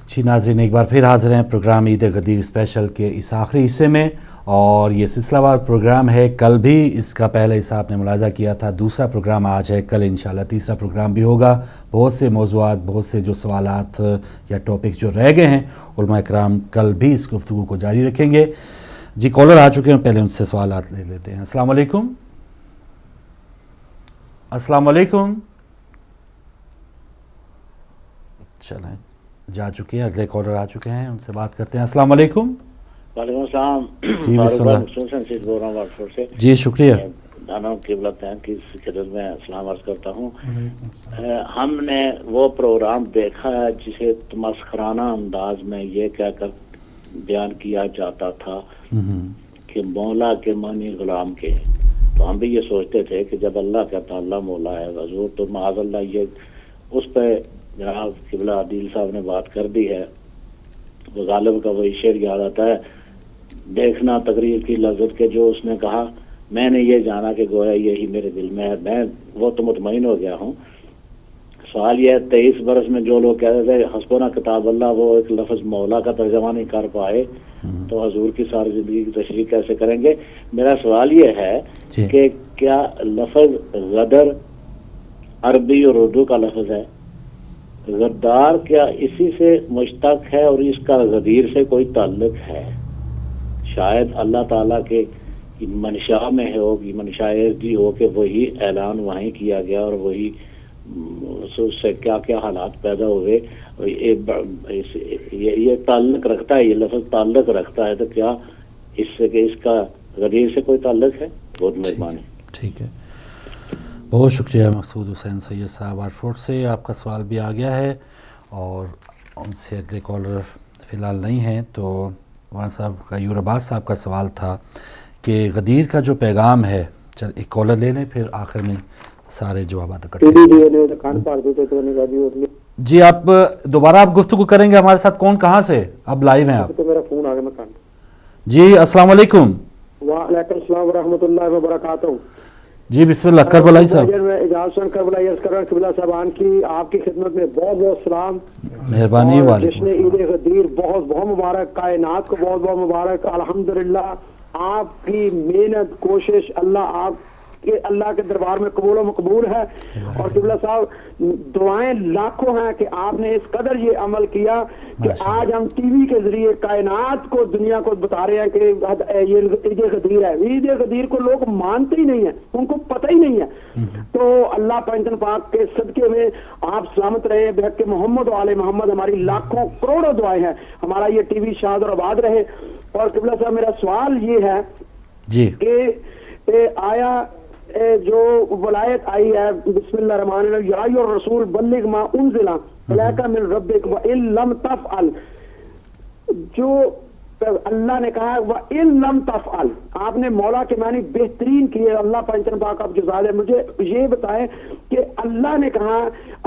جی ناظرین، ایک بار پھر حاضر ہیں پروگرام عید غدیر اسپیشل کے اس آخری حصے میں، اور یہ سلسلہ وار پروگرام ہے۔ کل بھی اس کا پہلا حصہ آپ نے ملاحظہ کیا تھا، دوسرا پروگرام آج ہے، کل انشاءاللہ تیسرا پروگرام بھی ہوگا۔ بہت سے موضوعات، بہت سے جو سوالات یا ٹاپک جو رہ گئے ہیں، علماء کرام کل بھی اس گفتگو کو جاری رکھیں گے۔ جی کالر آ چکے ہیں، پہلے ان سے سوالات لے لیتے ہیں۔ السلام علیکم۔ السلام علیکم۔ چلیں جا چکے ہیں، اگلے کالر آ چکے ہیں، ان سے بات کرتے ہیں۔ السلام علیکم۔ وعلیکم السلام۔ جی بسم اللہ۔ بول رہا ہوں واٹسپ سے۔ جی شکریہ۔ دانوں قبلت ہیں کی خدمت میں سلام عرض کرتا ہوں۔ ہم نے وہ پروگرام دیکھا ہے جسے تمسخرانہ انداز میں یہ کہہ کر بیان کیا جاتا تھا کہ مولا کے معنی غلام کے، تو ہم بھی یہ سوچتے تھے کہ جب اللہ کہتا اللہ مولا ہے حضور، تو معاذ اللہ یہ اس پہ جناب قبلہ عادل صاحب نے بات کر دی ہے۔ وہ غالب کا وہی شعر یاد آتا ہے، دیکھنا تقریر کی لذت کے جو اس نے کہا، میں نے یہ جانا کہ گویا یہی میرے دل میں ہے، میں وہ تو مطمئن ہو گیا ہوں۔ سوال یہ ہے 23 برس میں جو لوگ کہتے تھے حسبنا کتاب اللہ، وہ ایک لفظ مولا کا ترجمہ نہیں کر پائے، تو حضور کی ساری زندگی کی تشریح کیسے کریں گے؟ میرا سوال یہ ہے کہ کیا لفظ غدر عربی اور اردو کا لفظ ہے؟ غدار کیا اسی سے مشتق ہے اور اس کا غدیر سے کوئی تعلق ہے؟ شاید اللہ تعالیٰ کے منشاء میں ہوگی، منشاء دی ہو کہ وہی اعلان وہیں کیا گیا اور وہی اس سے کیا کیا حالات پیدا ہوئے، یہ تعلق رکھتا ہے، یہ لفظ تعلق رکھتا ہے، تو کیا اس سے کہ اس کا غدیر سے کوئی تعلق ہے؟ بہت مہربانی۔ ٹھیک ہے، بہت شکریہ مقصود حسین سید صاحب آرفورٹ سے، آپ کا سوال بھی آ گیا ہے، اور ان سے اگلے کالر فی الحال نہیں ہیں۔ تو وہاں صاحب کا یور عباس صاحب کا سوال تھا کہ غدیر کا جو پیغام ہے، چل ایک کالر لے لیں پھر آخر میں سارے جوابات اکٹھے۔ جی آپ دوبارہ آپ گفتگو کریں گے ہمارے ساتھ، کون کہاں سے؟ اب لائیو ہیں آپ۔ تو میرا فون آ گیا، میں جی السلام علیکم۔ وعلیکم السلام ورحمۃ اللہ وبرکاتہ۔ جی بسم اللہ، کربلائی صاحب۔ میں اجازت سے کربلائی عرض کر رہا ہوں، قبلہ صاحبان کی آپ کی خدمت میں بہت بہت سلام، مہربانی۔ جس نے عید غدیر بہت بہت مبارک، کائنات کو بہت بہت مبارک۔ الحمدللہ آپ کی محنت کوشش اللہ کے دربار میں قبول و مقبول ہے، اور قبلہ صاحب دعائیں لاکھوں ہیں کہ آپ نے اس قدر یہ عمل کیا کہ آج ہم ٹی وی کے ذریعے کائنات کو، دنیا کو بتا رہے ہیں کہ یہ عید غدیر ہے۔ عید غدیر کو لوگ مانتے ہی نہیں ہیں، ان کو پتہ ہی نہیں ہے۔ تو اللہ پنجن پاک کے صدقے میں آپ سلامت رہے، بحق محمد و آل محمد، ہماری لاکھوں کروڑوں دعائیں ہیں، ہمارا یہ ٹی وی شاد اور آباد رہے۔ اور قبلہ صاحب میرا سوال یہ ہے کہ آیا جو ولایت آئی ہے، بسم اللہ الرحمن الرحیم، یا ایھا الرسول بلغ ما انزل الیک من ربک وان لم تفعل، جو اللہ نے کہا وان لم تفعل، آپ نے مولا کے معنی بہترین کیے۔ اللہ پنجن پاک آپ جزائے، مجھے یہ بتائیں کہ اللہ نے کہا،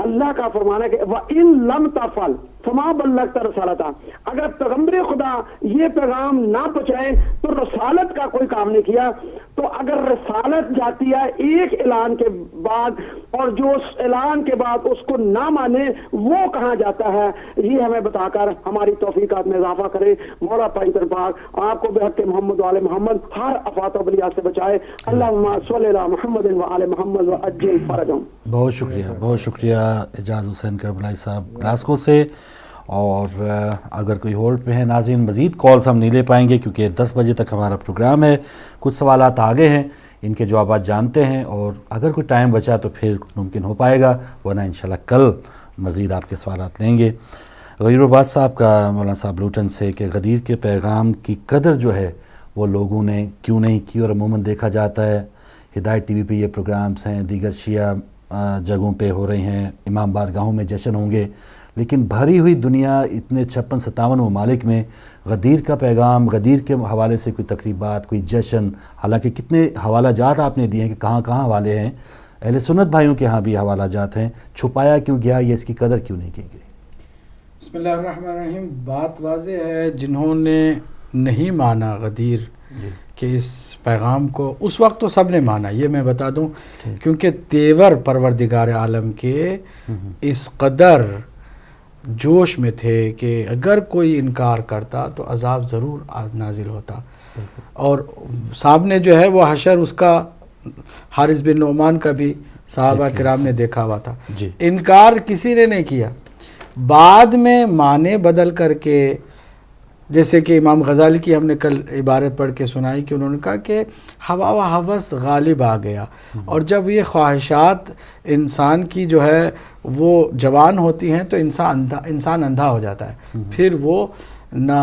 اللہ کا فرمانا ہے کہ وان لم تفعل فما بلغت رسالتہ، اگر پیغمبر خدا یہ پیغام نہ پہنچائے تو رسالت کا کوئی کام نہیں کیا۔ تو اگر رسالت جاتی ہے ایک اعلان کے بعد، اور جو اس اعلان کے بعد اس کو نہ مانے وہ کہاں جاتا ہے؟ یہ ہمیں بتا کر ہماری توفیقات میں اضافہ کرے۔ مولا پنجن پاک آپ کو بحق محمد و آل محمد ہر افات و بلیات سے بچائے۔ اللہم صلی علی محمد و آل محمد وعجل فرجہم۔ بہت شکریہ، بہت شکریہ اعجاز حسین کربلائی صاحب گلاسکو سے۔ اور اگر کوئی ہولڈ پہ ہیں ناظرین، مزید کالز ہم نہیں لے پائیں گے کیونکہ 10 بجے تک ہمارا پروگرام ہے۔ کچھ سوالات آگے ہیں، ان کے جوابات جانتے ہیں، اور اگر کوئی ٹائم بچا تو پھر ممکن ہو پائے گا، ورنہ انشاءاللہ کل مزید آپ کے سوالات لیں گے۔ غیر عباس صاحب کا مولانا صاحب لوٹن سے کہ غدیر کے پیغام کی قدر جو ہے وہ لوگوں نے کیوں نہیں کی، اور عموماً دیکھا جاتا ہے ہدایت ٹی وی پہ یہ پروگرامز ہیں، دیگر شیعہ جگہوں پہ ہو رہے ہیں، امام بارگاہوں میں جشن ہوں گے، لیکن بھری ہوئی دنیا اتنے 56-57 ممالک میں غدیر کا پیغام، غدیر کے حوالے سے کوئی تقریبات، کوئی جشن، حالانکہ کتنے حوالہ جات آپ نے دیے ہیں کہ کہاں کہاں حوالے ہیں، اہل سنت بھائیوں کے ہاں بھی حوالہ جات ہیں، چھپایا کیوں گیا، یہ اس کی قدر کیوں نہیں کی گئی؟ بسم اللہ الرحمن الرحیم۔ بات واضح ہے، جنہوں نے نہیں مانا غدیر کہ اس پیغام کو، اس وقت تو سب نے مانا، یہ میں بتا دوں، کیونکہ تیور پروردگار عالم کے اس قدر جوش میں تھے کہ اگر کوئی انکار کرتا تو عذاب ضرور نازل ہوتا، اور سامنے جو ہے وہ حشر اس کا حارث بن نعمان کا بھی صحابہ کرام نے دیکھا ہوا تھا، انکار کسی نے نہیں کیا۔ بعد میں معنی بدل کر کے، جیسے کہ امام غزالی کی ہم نے کل عبارت پڑھ کے سنائی کہ انہوں نے کہا کہ ہوا و ہوس غالب آ گیا، اور جب یہ خواہشات انسان کی جو ہے وہ جوان ہوتی ہیں تو انسان اندھا ہو جاتا ہے، پھر وہ نہ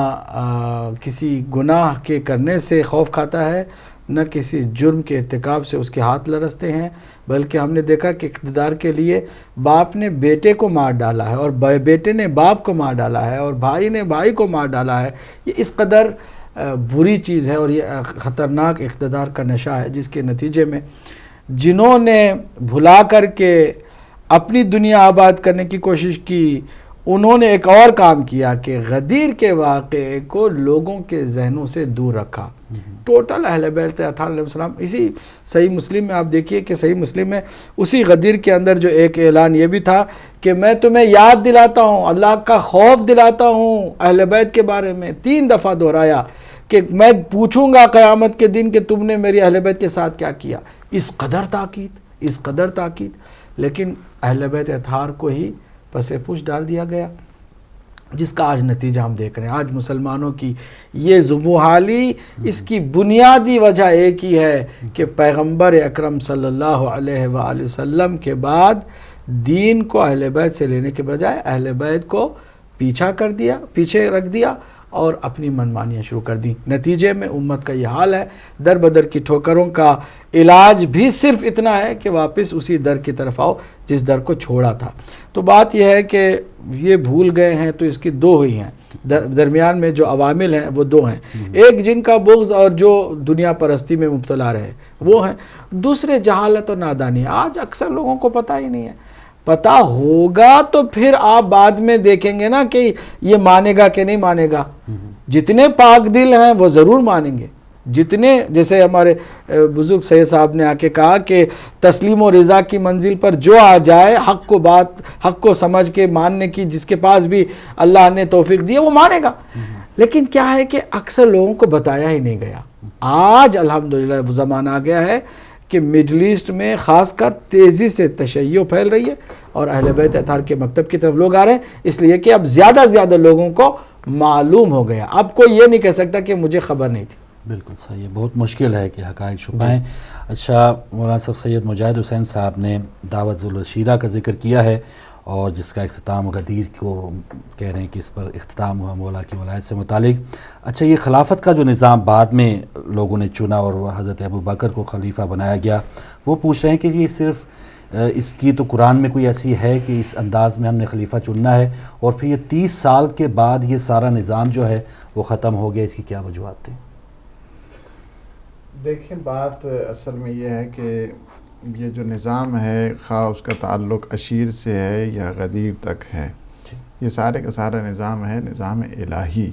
کسی گناہ کے کرنے سے خوف کھاتا ہے، نہ کسی جرم کے ارتکاب سے اس کے ہاتھ لرزتے ہیں، بلکہ ہم نے دیکھا کہ اقتدار کے لیے باپ نے بیٹے کو مار ڈالا ہے، اور بیٹے نے باپ کو مار ڈالا ہے، اور بھائی نے بھائی کو مار ڈالا ہے۔ یہ اس قدر بری چیز ہے اور یہ خطرناک اقتدار کا نشہ ہے، جس کے نتیجے میں جنہوں نے بھلا کر کے اپنی دنیا آباد کرنے کی کوشش کی، انہوں نے ایک اور کام کیا کہ غدیر کے واقعے کو لوگوں کے ذہنوں سے دور رکھا۔ ٹوٹل اہل بیت اطہار علیہ السلام، اسی صحیح مسلم میں آپ دیکھیے کہ صحیح مسلم میں اسی غدیر کے اندر جو ایک اعلان یہ بھی تھا کہ میں تمہیں یاد دلاتا ہوں، اللہ کا خوف دلاتا ہوں اہل بیت کے بارے میں، 3 دفعہ دہرایا کہ میں پوچھوں گا قیامت کے دن کہ تم نے میری اہل بیت کے ساتھ کیا کیا۔ اس قدر تاکید، لیکن اہل بیت اطہار کو ہی پس پوچھ ڈال دیا گیا، جس کا آج نتیجہ ہم دیکھ رہے ہیں۔ آج مسلمانوں کی یہ زبوحالی، اس کی بنیادی وجہ ایک ہی ہے کہ پیغمبر اکرم صلی اللہ علیہ وآلہ وسلم کے بعد دین کو اہل بیت سے لینے کے بجائے اہل بیت کو پیچھے رکھ دیا اور اپنی منمانیاں شروع کر دی۔ نتیجے میں امت کا یہ حال ہے۔ در بدر کی ٹھوکروں کا علاج بھی صرف اتنا ہے کہ واپس اسی در کی طرف آؤ جس در کو چھوڑا تھا۔ تو بات یہ ہے کہ یہ بھول گئے ہیں تو اس کی 2 ہوئی ہیں، درمیان میں جو عوامل ہیں وہ 2 ہیں، ایک جن کا بغض اور جو دنیا پرستی میں مبتلا رہے وہ ہیں، دوسرے جہالت اور نادانی۔ آج اکثر لوگوں کو پتہ ہی نہیں ہے، پتہ ہوگا تو پھر آپ بعد میں دیکھیں گے نا کہ یہ مانے گا کہ نہیں مانے گا۔ جتنے پاک دل ہیں وہ ضرور مانیں گے، جتنے جیسے ہمارے بزرگ سید صاحب نے آ کے کہا کہ تسلیم و رضا کی منزل پر جو آ جائے، حق کو سمجھ کے ماننے کی جس کے پاس بھی اللہ نے توفیق دی وہ مانے گا۔ لیکن کیا ہے کہ اکثر لوگوں کو بتایا ہی نہیں گیا۔ آج الحمدللہ وہ زمانہ آ گیا ہے کہ مڈل ایسٹ میں خاص کر تیزی سے تشیع پھیل رہی ہے اور اہل بیت اطہار کے مکتب کی طرف لوگ آ رہے ہیں، اس لیے کہ اب زیادہ لوگوں کو معلوم ہو گیا۔ اب کوئی یہ نہیں کہہ سکتا کہ مجھے خبر نہیں تھی۔ بالکل صحیح ہے، بہت مشکل ہے کہ حقائق چھپائیں۔ اچھا، مولانا صاحب سید مجاہد حسین صاحب نے دعوت ذوالعشیرہ کا ذکر کیا ہے، اور جس کا اختتام غدیر کو کہہ رہے ہیں کہ اس پر اختتام ہوا مولا کی ولایت سے متعلق۔ اچھا، یہ خلافت کا جو نظام بعد میں لوگوں نے چنا اور وہ حضرت ابوبکر کو خلیفہ بنایا گیا، وہ پوچھ رہے ہیں کہ یہ صرف اس کی تو قرآن میں کوئی ایسی ہے کہ اس انداز میں ہم نے خلیفہ چننا ہے، اور پھر یہ 30 سال کے بعد یہ سارا نظام جو ہے وہ ختم ہو گیا، اس کی کیا وجوہات تھیں؟ دیکھیں، بات اصل میں یہ ہے کہ یہ جو نظام ہے، خواہ اس کا تعلق عشیر سے ہے یا غدیر تک ہے، یہ سارے کا سارا نظام ہے نظام الہی،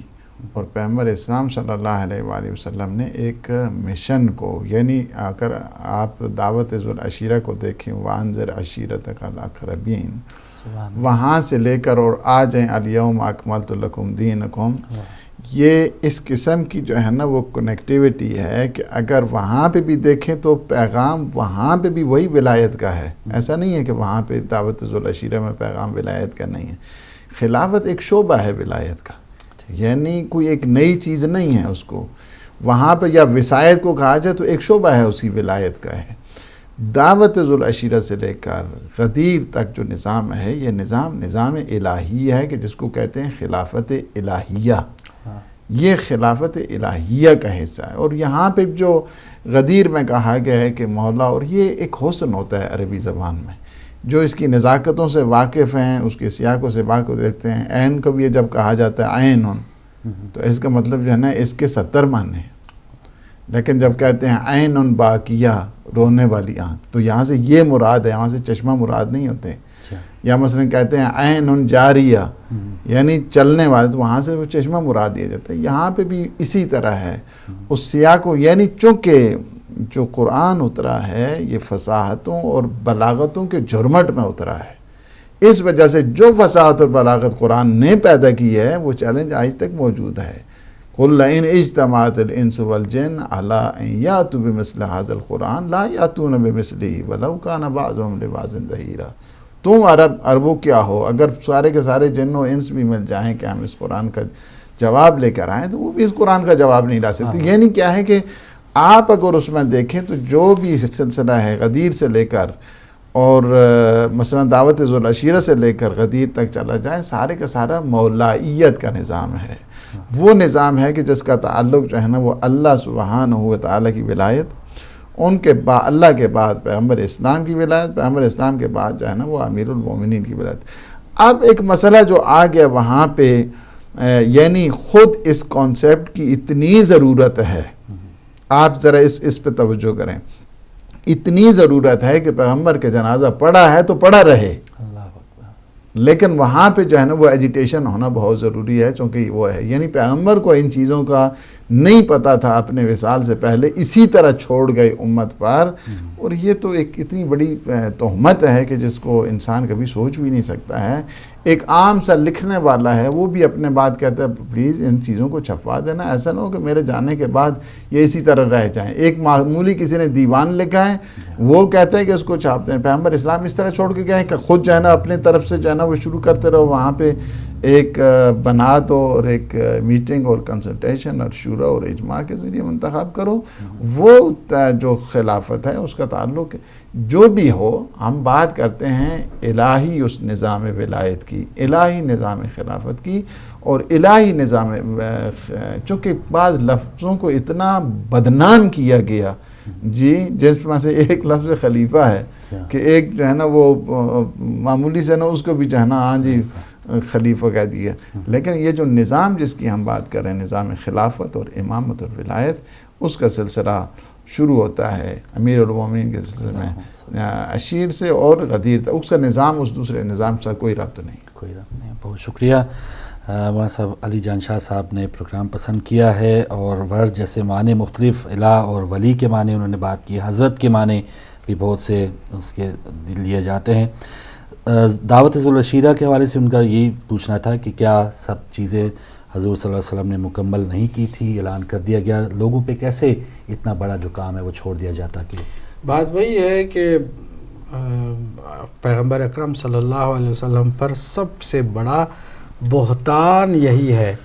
اور پیغمبر اسلام صلی اللہ علیہ وآلہ وسلم نے ایک مشن کو، یعنی اگر آپ دعوت ذوالعشیرہ کو دیکھیں، وانذر عشیرتک الاقربین، وہاں سے لے کر اور آ جائیں الیوم اکملت لکم دینکم، یہ اس قسم کی جو ہے نا وہ کنیکٹیوٹی ہے کہ اگر وہاں پہ بھی دیکھیں تو پیغام وہاں پہ بھی وہی ولایت کا ہے۔ ایسا نہیں ہے کہ وہاں پہ دعوت ذوالعشیرہ میں پیغام ولایت کا نہیں ہے۔ خلافت ایک شعبہ ہے ولایت کا، یعنی کوئی ایک نئی چیز نہیں ہے اس کو، وہاں پہ یا وصایت کو کہا جائے تو ایک شعبہ ہے اسی ولایت کا ہے۔ دعوت ذوالعشیرہ سے لے کر غدیر تک جو نظام ہے، یہ نظام الہی ہے کہ جس کو کہتے ہیں خلافت الہیہ، یہ خلافت الہیہ کا حصہ ہے۔ اور یہاں پہ جو غدیر میں کہا گیا ہے کہ مولا، اور یہ ایک حسن ہوتا ہے عربی زبان میں، جو اس کی نزاکتوں سے واقف ہیں، اس کے سیاقوں سے واقف دیتے ہیں۔ عین کو بھی جب کہا جاتا ہے عین، تو اس کا مطلب جو ہے نا اس کے 70 معنی ہیں، لیکن جب کہتے ہیں عین باقیہ، رونے والی آنکھ، تو یہاں سے یہ مراد ہے، یہاں سے چشمہ مراد نہیں ہوتے۔ یا مثلا کہتے ہیں عین جاریہ، یعنی چلنے والے، تو وہاں سے وہ چشمہ مراد دیا جاتا ہے۔ یہاں پہ بھی اسی طرح ہے، اس سیاق کو، یعنی چونکہ جو قرآن اترا ہے یہ فصاحتوں اور بلاغتوں کے جھرمٹ میں اترا ہے، اس وجہ سے جو فصاحت اور بلاغت قرآن نے پیدا کی ہے وہ چیلنج آج تک موجود ہے. قُلْ لَئِنْ اجْتَمَعَتِ الْإِنسُ وَالْجِنُّ عَلَىٰ أَن يَأْتُوا بِمِثْلِ هَٰذَا الْقُرْآنِ لَا يَأْتُونَ بِمِثْلِهِ وَلَوْ كَانَ بَعْضُهُمْ لِبَعْضٍ ظَهِيرًا. تم عربوں کیا ہو، اگر سارے کے سارے جن و انس بھی مل جائیں کہ ہم اس قرآن کا جواب لے کر آئیں تو وہ بھی اس قرآن کا جواب نہیں لا سکتے. یعنی کیا ہے کہ آپ اگر اس میں دیکھیں تو جو بھی سلسلہ ہے غدیر سے لے کر اور مثلا دعوت ذو العشیرہ سے لے کر غدیر تک چلا جائے، سارے کا سارا مولائیت کا نظام ہے. وہ نظام ہے کہ جس کا تعلق جو ہے نا وہ اللہ سبحانہ و تعالیٰ کی ولایت، ان کے اللہ کے بعد پیغمبر اسلام کی ولایت، پیغمبر اسلام کے بعد جو ہے نا وہ امیر المومنین کی ولایت. اب ایک مسئلہ جو آ گیا وہاں پہ، یعنی خود اس کانسیپٹ کی اتنی ضرورت ہے، آپ ذرا اس پہ توجہ کریں، اتنی ضرورت ہے کہ پیغمبر کے جنازہ پڑھا ہے تو پڑھا رہے، لیکن وہاں پہ جو ہے نا وہ ایجیٹیشن ہونا بہت ضروری ہے، چونکہ وہ ہے یعنی پیغمبر کو ان چیزوں کا نہیں پتا تھا اپنے وصال سے پہلے، اسی طرح چھوڑ گئے امت پر. اور یہ تو ایک اتنی بڑی تہمت ہے کہ جس کو انسان کبھی سوچ بھی نہیں سکتا ہے. ایک عام سا لکھنے والا ہے وہ بھی اپنے بات کہتا ہے پلیز ان چیزوں کو چھپوا دینا، ایسا نہ ہو کہ میرے جانے کے بعد یہ اسی طرح رہ جائیں. ایک معمولی کسی نے دیوان لکھا ہے وہ کہتا ہے کہ اس کو چھاپ دیں. پیغمبر اسلام اس طرح چھوڑ کے گئے کہ خود جو ہے نا اپنے طرف سے جو ہے نا وہ شروع کرتے رہو، وہاں پہ ایک بنات اور ایک میٹنگ اور کنسلٹیشن اور شورا اور اجماع کے ذریعے منتخب کرو. وہ جو خلافت ہے اس کا تعلق جو بھی ہو، ہم بات کرتے ہیں الہی اس نظام ولایت کی، الہی نظام خلافت کی، اور الہی نظام چونکہ بعض لفظوں کو اتنا بدنام کیا گیا جی، جس میں سے ایک لفظ خلیفہ ہے کہ ایک جو ہے نا وہ معمولی سے نا اس کو بھی جو ہے نا ہاں جی خلیفہ کہہ دیا. لیکن یہ جو نظام جس کی ہم بات کر رہے ہیں، نظام خلافت اور امامت اور ولایت، اس کا سلسلہ شروع ہوتا ہے امیر المومنین کے سلسلے میں اشیر سے اور غدیر تک. اس کا نظام اس دوسرے نظام سے کوئی ربط نہیں. بہت شکریہ مولانا صاحب. علی جان شاہ صاحب نے پروگرام پسند کیا ہے، اور ورد جیسے معنی مختلف الہ اور ولی کے معنی انہوں نے بات کی، حضرت کے معنی بھی بہت سے اس کے لیے جاتے ہیں. دعوت ذو العشیرہ کے حوالے سے ان کا یہی پوچھنا تھا کہ کیا سب چیزیں حضور صلی اللہ علیہ وسلم نے مکمل نہیں کی تھی، اعلان کر دیا گیا، لوگوں پہ کیسے اتنا بڑا جو کام ہے وہ چھوڑ دیا جاتا؟ کہ بات وہی ہے کہ پیغمبر اکرم صلی اللہ علیہ وسلم پر سب سے بڑا بہتان یہی ہے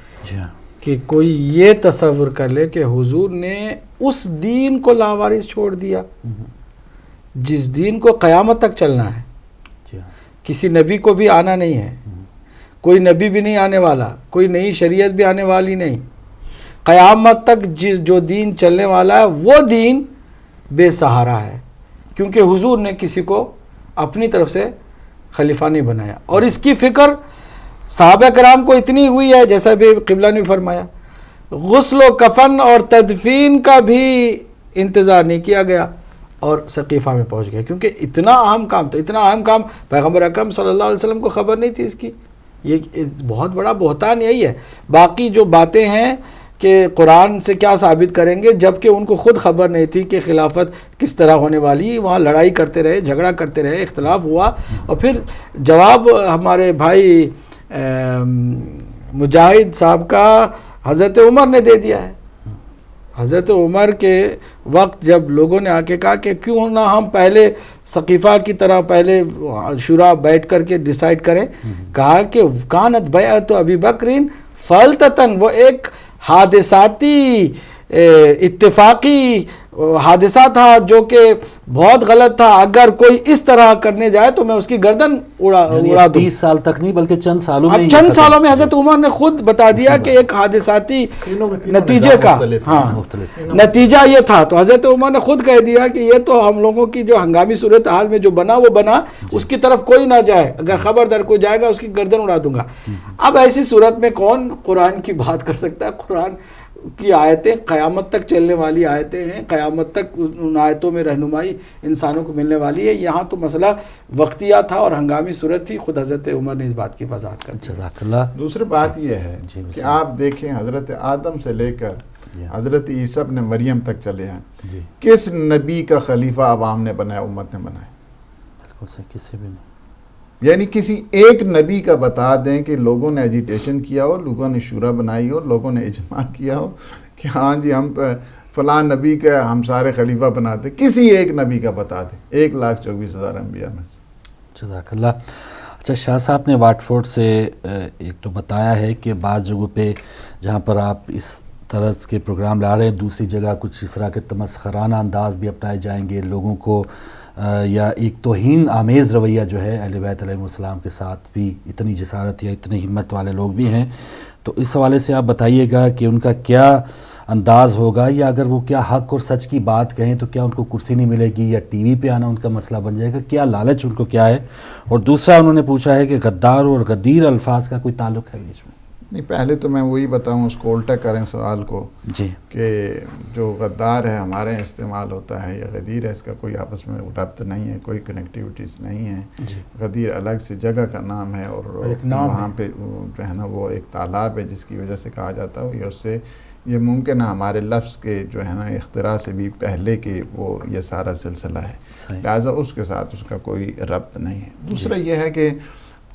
کہ کوئی یہ تصور کر لے کہ حضور نے اس دین کو لاوارث چھوڑ دیا جس دین کو قیامت تک چلنا ہے. کسی نبی کو بھی آنا نہیں ہے، کوئی نبی بھی نہیں آنے والا، کوئی نئی شریعت بھی آنے والی نہیں. قیامت تک جو دین چلنے والا ہے وہ دین بے سہارا ہے، کیونکہ حضور نے کسی کو اپنی طرف سے خلیفہ نہیں بنایا. اور اس کی فکر صحابہ کرام کو اتنی ہوئی ہے، جیسا بھی قبلہ نے فرمایا، غسل و کفن اور تدفین کا بھی انتظار نہیں کیا گیا اور سقیفہ میں پہنچ گیا، کیونکہ اتنا اہم کام تھا. اتنا اہم کام پیغمبر اکرم صلی اللہ علیہ وسلم کو خبر نہیں تھی اس کی. یہ بہت بڑا بہتان یہی ہے. باقی جو باتیں ہیں کہ قرآن سے کیا ثابت کریں گے، جبکہ ان کو خود خبر نہیں تھی کہ خلافت کس طرح ہونے والی. وہاں لڑائی کرتے رہے، جھگڑا کرتے رہے، اختلاف ہوا، اور پھر جواب ہمارے بھائی مجاہد صاحب کا حضرت عمر نے دے دیا ہے. حضرت عمر کے وقت جب لوگوں نے آ کے کہا کہ کیوں نہ ہم پہلے سقیفہ کی طرح پہلے شورا بیٹھ کر کے ڈیسائیڈ کریں، کہا کہ کانت بیعت ابی بکرین فلتتن، وہ ایک حادثاتی اتفاقی حادثہ تھا جو کہ بہت غلط تھا. اگر کوئی اس طرح کرنے جائے تو میں اس کی گردن اڑا دوں. 30 سال تک نہیں بلکہ چند سالوں میں، اب چند سالوں میں حضرت عمر نے خود بتا دیا کہ ایک حادثاتی نتیجے کا نتیجہ یہ تھا. تو حضرت عمر نے خود کہہ دیا کہ یہ تو ہم لوگوں کی جو ہنگامی صورتحال میں جو بنا وہ بنا، اس کی طرف کوئی نہ جائے، اگر خبردار کوئی جائے گا اس کی گردن اڑا دوں گا. اب ایسی صورت میں کون قرآن کی بات کر سکتا ہے؟ قرآن کی آیتیں قیامت تک چلنے والی آیتیں ہیں، قیامت تک ان آیتوں میں رہنمائی انسانوں کو ملنے والی ہے. یہاں تو مسئلہ وقتیہ تھا اور ہنگامی صورت تھی. خود حضرت عمر نے اس بات کی وضاحت کر دی. جزاک اللہ. دوسری بات یہ ہے کہ آپ دیکھیں حضرت آدم سے لے کر حضرت عیسیٰ ابن مریم تک چلے ہیں، کس نبی کا خلیفہ عوام نے بنایا، امت نے بنایا؟ بالکل صحیح، کسی بھی نہیں. یعنی کسی ایک نبی کا بتا دیں کہ لوگوں نے ایجیٹیشن کیا ہو، لوگوں نے شورا بنائی ہو، لوگوں نے اجماع کیا ہو کہ ہاں جی ہم فلاں نبی کا ہم سارے خلیفہ بناتے، کسی ایک نبی کا بتا دیں 1,24,000 انبیاء میں سے. جزاک اللہ. اچھا شاہ صاحب نے واٹفورڈ سے ایک تو بتایا ہے کہ بعض جگہوں پہ جہاں پر آپ اس طرز کے پروگرام لا رہے ہیں، دوسری جگہ کچھ اس طرح کے تمسخرانہ انداز بھی اپنائے جائیں گے لوگوں کو، یا ایک توہین آمیز رویہ جو ہے اہل بیت علیہ السلام کے ساتھ بھی اتنی جسارت یا اتنی ہمت والے لوگ بھی ہیں. تو اس حوالے سے آپ بتائیے گا کہ ان کا کیا انداز ہوگا، یا اگر وہ کیا حق اور سچ کی بات کہیں تو کیا ان کو کرسی نہیں ملے گی، یا ٹی وی پہ آنا ان کا مسئلہ بن جائے گا، کیا لالچ ان کو کیا ہے؟ اور دوسرا انہوں نے پوچھا ہے کہ غدار اور غدیر الفاظ کا کوئی تعلق ہے بیچ میں؟ نہیں، پہلے تو میں وہی بتاؤں، اس کو الٹا کریں سوال کو، جی، کہ جو غدار ہے ہمارے یہاں استعمال ہوتا ہے یا غدیر ہے، اس کا کوئی آپس میں ربط نہیں ہے، کوئی کنیکٹیوٹیز نہیں ہے. جی، غدیر الگ سے جگہ کا نام ہے، اور وہاں پہ جو ہے نا وہ ایک تالاب ہے جس کی وجہ سے کہا جاتا ہے. اس سے یہ ممکن ہے ہمارے لفظ کے جو ہے نا اختراع سے بھی پہلے کے وہ یہ سارا سلسلہ ہے، لہٰذا اس کے ساتھ اس کا کوئی ربط نہیں ہے. دوسرا یہ ہے کہ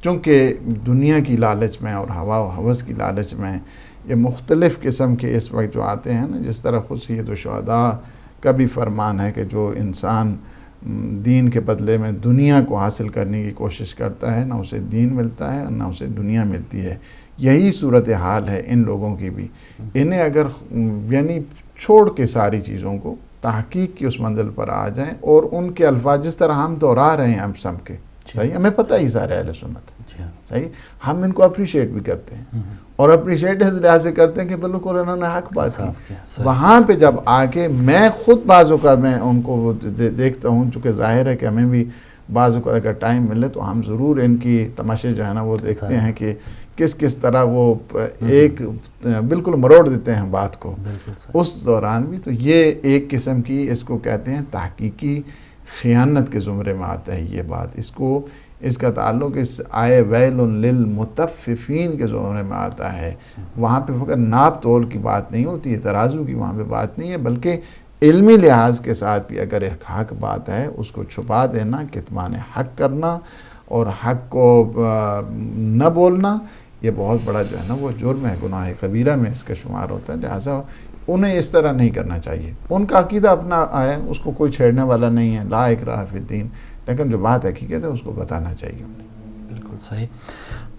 چونکہ دنیا کی لالچ میں اور ہوا و ہوس کی لالچ میں یہ مختلف قسم کے اس وقت جو آتے ہیں نا، جس طرح خود سید الشہداء کا بھی فرمان ہے کہ جو انسان دین کے بدلے میں دنیا کو حاصل کرنے کی کوشش کرتا ہے، نہ اسے دین ملتا ہے نہ اسے دنیا ملتی ہے. یہی صورتحال ہے ان لوگوں کی بھی. انہیں اگر یعنی چھوڑ کے ساری چیزوں کو تحقیق کی اس منزل پر آ جائیں، اور ان کے الفاظ جس طرح ہم دہرا رہے ہیں ہم سب کے، صحیح، ہمیں پتہ ہی سارے اہل سنت، صحیح، ہم ان کو اپریشیٹ بھی کرتے ہیں، اور اپریشیٹ اس لحاظ سے کرتے ہیں کہ بالکل انہوں نے حق بات کی. وہاں پہ جب آ کے میں خود بعض اوقات میں ان کو دیکھتا ہوں، چونکہ ظاہر ہے کہ ہمیں بھی بعض اوقات اگر ٹائم ملے تو ہم ضرور ان کی تماشے جو ہے نا وہ دیکھتے ہیں کہ کس طرح وہ ایک بالکل مروڑ دیتے ہیں بات کو. اس دوران بھی تو یہ ایک قسم کی اس کو کہتے ہیں تحقیقی خیانت کے زمرے میں آتا ہے یہ بات. اس کا تعلق اس آئے ویل للمطففین کے زمرے میں آتا ہے. وہاں پہ فقط ناپ تول کی بات نہیں ہوتی ہے، ترازو کی وہاں پہ بات نہیں ہے، بلکہ علمی لحاظ کے ساتھ بھی اگر ایک حق بات ہے اس کو چھپا دینا، کتمان حق کرنا اور حق کو نہ بولنا، یہ بہت بڑا جو ہے نا وہ جرم ہے، گناہ کبیرہ میں اس کا شمار ہوتا ہے. لہٰذا انہیں اس طرح نہیں کرنا چاہیے. ان کا عقیدہ اپنا ہے، اس کو کوئی چھیڑنے والا نہیں ہے، لا اکراہ فی الدین، لیکن جو بات حقیقت ہے اس کو بتانا چاہیے انہیں. بالکل صحیح.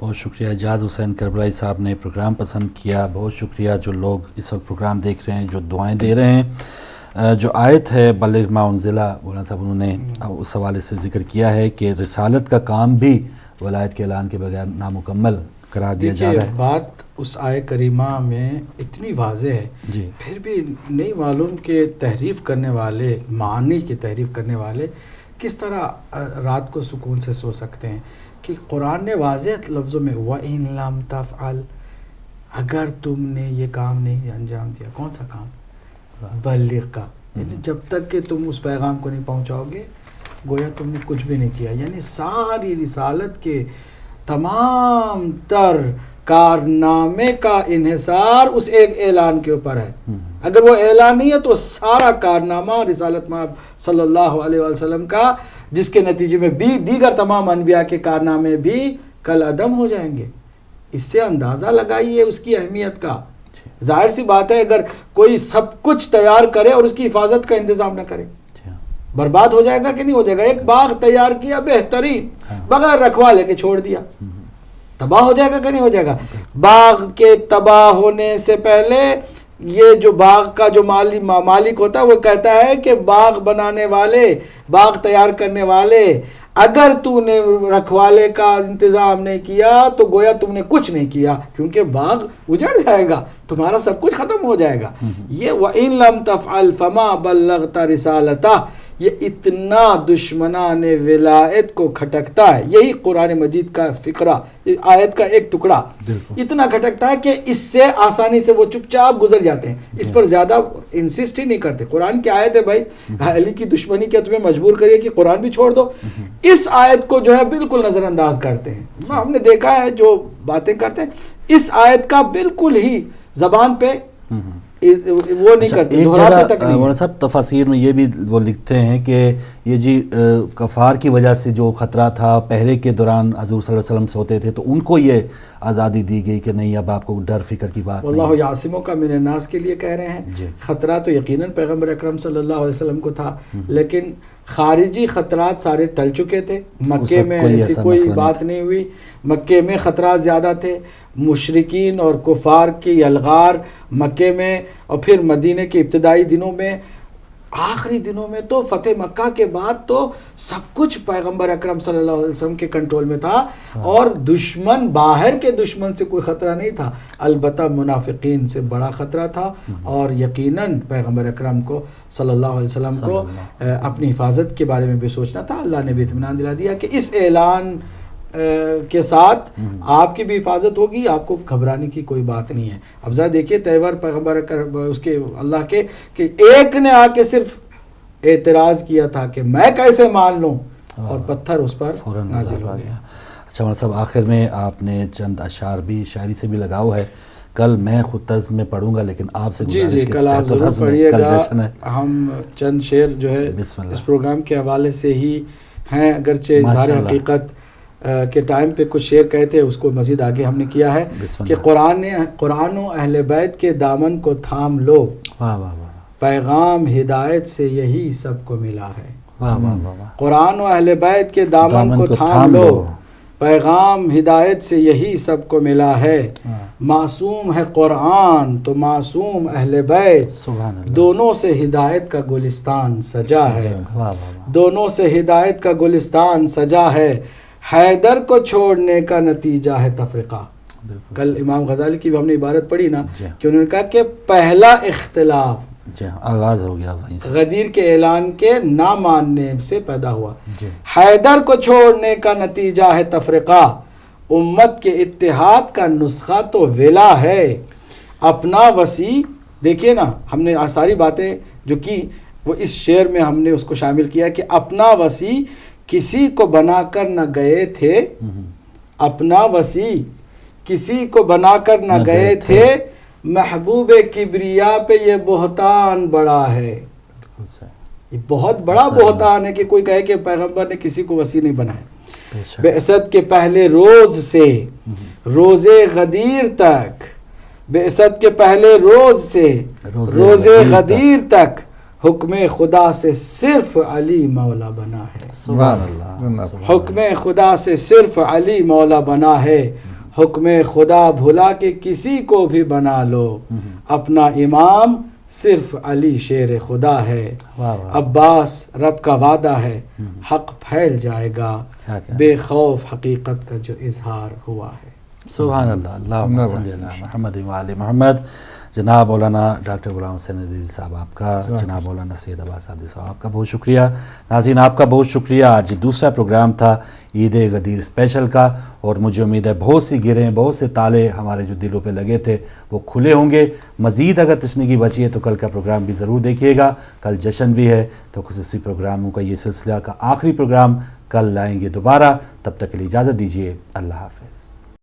بہت شکریہ اعجاز حسین کربلائی صاحب نے پروگرام پسند کیا. بہت شکریہ جو لوگ اس وقت پروگرام دیکھ رہے ہیں، جو دعائیں دے رہے ہیں. جو آیت ہے بلغ ما انزل، مولانا صاحب انہوں نے اس حوالے سے ذکر کیا ہے کہ رسالت کا کام بھی ولایت کے اعلان کے بغیر نامکمل قرار دیا جا رہا ہے. بات اس آیہ کریمہ میں اتنی واضح ہے، جی، پھر بھی نہیں معلوم کہ تحریف کرنے والے، معانی کی تحریف کرنے والے کس طرح رات کو سکون سے سو سکتے ہیں. کہ قرآن نے واضح لفظوں میں وَإِن لَمْ تَفْعَلْ، اگر تم نے یہ کام نہیں انجام دیا. کون سا کام؟ بلغ کا، یعنی جب تک کہ تم اس پیغام کو نہیں پہنچاؤ گے گویا تم نے کچھ بھی نہیں کیا. یعنی ساری رسالت کے تمام تر کارنامے کا انحصار اس ایک اعلان کے اوپر ہے. اگر وہ اعلان نہیں ہے تو سارا کارنامہ رسالت مآب صلی اللہ علیہ وسلم کا، جس کے نتیجے میں بھی دیگر تمام انبیاء کے کارنامے بھی کل عدم ہو جائیں گے. اس سے اندازہ لگائیے اس کی اہمیت کا. ظاہر سی بات ہے اگر کوئی سب کچھ تیار کرے اور اس کی حفاظت کا انتظام نہ کرے، برباد ہو جائے گا کہ نہیں ہو جائے گا. ایک باغ تیار کیا بہترین، بغیر رکھوالے کے چھوڑ دیا، تباہ ہو جائے گا کہ نہیں ہو جائے گا. باغ کے تباہ ہونے سے پہلے یہ جو باغ کا جو مالک ہوتا ہے وہ کہتا ہے کہ باغ بنانے والے، باغ تیار کرنے والے، اگر تو نے رکھوالے کا انتظام نہیں کیا تو گویا تم نے کچھ نہیں کیا، کیونکہ باغ اجڑ جائے گا، تمہارا سب کچھ ختم ہو جائے گا. یہ وَإِن لَمْ تَفْعَلْ فَمَا بَلَّغْتَ رِسَالَتَهُ، یہ اتنا دشمنان ولایت کو کھٹکتا ہے. یہی قرآن مجید کا فقرہ، آیت کا ایک ٹکڑا اتنا کھٹکتا ہے کہ اس سے آسانی سے وہ چپ چاپ گزر جاتے ہیں، اس پر زیادہ انسسٹ ہی نہیں کرتے. قرآن کی آیت ہے بھائی، علی کی دشمنی کیا تمہیں مجبور کریے کہ قرآن بھی چھوڑ دو؟ اس آیت کو جو ہے بالکل نظر انداز کرتے ہیں. ہم نے دیکھا ہے جو باتیں کرتے ہیں، اس آیت کا بالکل ہی زبان پہ وہ نہیں کرتے، ایک دہراتے جگہ تک نہیں مولانا صاحب تفاسیر میں یہ بھی وہ لکھتے ہیں کہ یہ جی کفار کی وجہ سے جو خطرہ تھا پہرے کے دوران حضور صلی اللہ علیہ وسلم سے ہوتے تھے، تو ان کو یہ آزادی دی گئی کہ نہیں اب آپ کو ڈر فکر کی بات نہیں. واللہ یعصمک کا من الناس کے لیے کہہ رہے ہیں. جی. خطرہ تو یقیناً پیغمبر اکرم صلی اللہ علیہ وسلم کو تھا، لیکن خارجی خطرات سارے ٹل چکے تھے. مکے میں ایسی کوئی بات نہیں ہوئی. مکے میں خطرات زیادہ تھے، مشرکین اور کفار کی الغار مکے میں، اور پھر مدینے کے ابتدائی دنوں میں، آخری دنوں میں تو فتح مکہ کے بعد تو سب کچھ پیغمبر اکرم صلی اللہ علیہ وسلم کے کنٹرول میں تھا، اور دشمن، باہر کے دشمن سے کوئی خطرہ نہیں تھا، البتہ منافقین سے بڑا خطرہ تھا. اور یقیناً پیغمبر اکرم کو صلی اللہ علیہ وسلم کو اپنی حفاظت کے بارے میں بھی سوچنا تھا. اللہ نے بھی اطمینان دلا دیا کہ اس اعلان کے ساتھ آپ کی بھی حفاظت ہوگی، آپ کو گھبرانے کی کوئی بات نہیں ہے. اب ذرا دیکھیے تیور پیغمبر اس کے اللہ کے کہ ایک نے آ کے صرف اعتراض کیا تھا کہ میں کیسے مان لوں، اور پتھر اس پر نازل ہو گیا. اچھا مولانا صاحب، آخر میں آپ نے چند اشعار بھی شاعری سے بھی لگاؤ ہے. کل میں خود طرز میں پڑھوں گا، لیکن آپ سے جی کل آپ ضرور پڑھیے گا. ہم چند شعر جو ہے اس پروگرام کے حوالے سے ہی ہیں، اگرچہ اظہار حقیقت کے ٹائم پہ کچھ شعر کہے تھے، اس کو مزید آگے ہم نے کیا ہے کہ قرآن و اہل بیت کے دامن کو تھام لو، پیغام ہدایت سے یہی سب کو ملا ہے. قرآن و اہل بیت کے دامن کو تھام لو، پیغام ہدایت سے یہی سب کو ملا ہے. معصوم ہے قرآن تو معصوم اہل بیت، دونوں سے ہدایت کا گلستان سجا ہے. دونوں سے ہدایت کا گلستان سجا ہے. حیدر کو چھوڑنے کا نتیجہ ہے تفرقہ. کل امام غزالی کی بھی ہم نے عبارت پڑھی نا کہ انہوں نے کہا کہ پہلا اختلاف آغاز ہو گیا وہیں سے، غدیر کے اعلان کے نہ ماننے سے پیدا ہوا. حیدر کو چھوڑنے کا نتیجہ ہے تفرقہ، امت کے اتحاد کا نسخہ تو ولا ہے. اپنا وسیع، دیکھیے نا ہم نے ساری باتیں جو کی وہ اس شعر میں ہم نے اس کو شامل کیا کہ اپنا وسیع کسی کو بنا کر نہ گئے تھے، اپنا وسیع کسی کو بنا کر نہ گئے تھے، محبوب کبریا پہ یہ بہتان بڑا ہے. یہ بہت بڑا بہتان ہے کہ کوئی کہے کہ پیغمبر نے کسی کو وسیع نہیں بنایا. بعثت کے پہلے روز سے روز غدیر تک، بعثت کے پہلے روز سے روز غدیر تک، حکم خدا سے صرف علی مولا بنا ہے. سبحان اللہ. حکم خدا سے صرف علی مولا بنا ہے. حکم خدا بھلا کے کسی کو بھی بنا لو، اپنا امام صرف علی شیر خدا ہے. عباس رب کا وعدہ ہے، حق پھیل جائے گا، بے خوف حقیقت کا جو اظہار ہوا ہے. سبحان اللہ. اللہم صلی علی محمد و آل محمد. جناب مولانا ڈاکٹر غلام حسین ندوی صاحب آپ کا، جناب مولانا سید عباس سعدی صاحب آپ کا بہت شکریہ. ناظرین آپ کا بہت شکریہ. آج دوسرا پروگرام تھا عید غدیر اسپیشل کا، اور مجھے امید ہے بہت سی گرہیں، بہت سے تالے ہمارے جو دلوں پہ لگے تھے وہ کھلے ہوں گے. مزید اگر تشنگی بچی ہے تو کل کا پروگرام بھی ضرور دیکھیے گا. کل جشن بھی ہے، تو خصوصی پروگراموں کا یہ سلسلہ کا آخری پروگرام کل لائیں گے دوبارہ. تب تک کے لیے اجازت دیجیے. اللہ حافظ.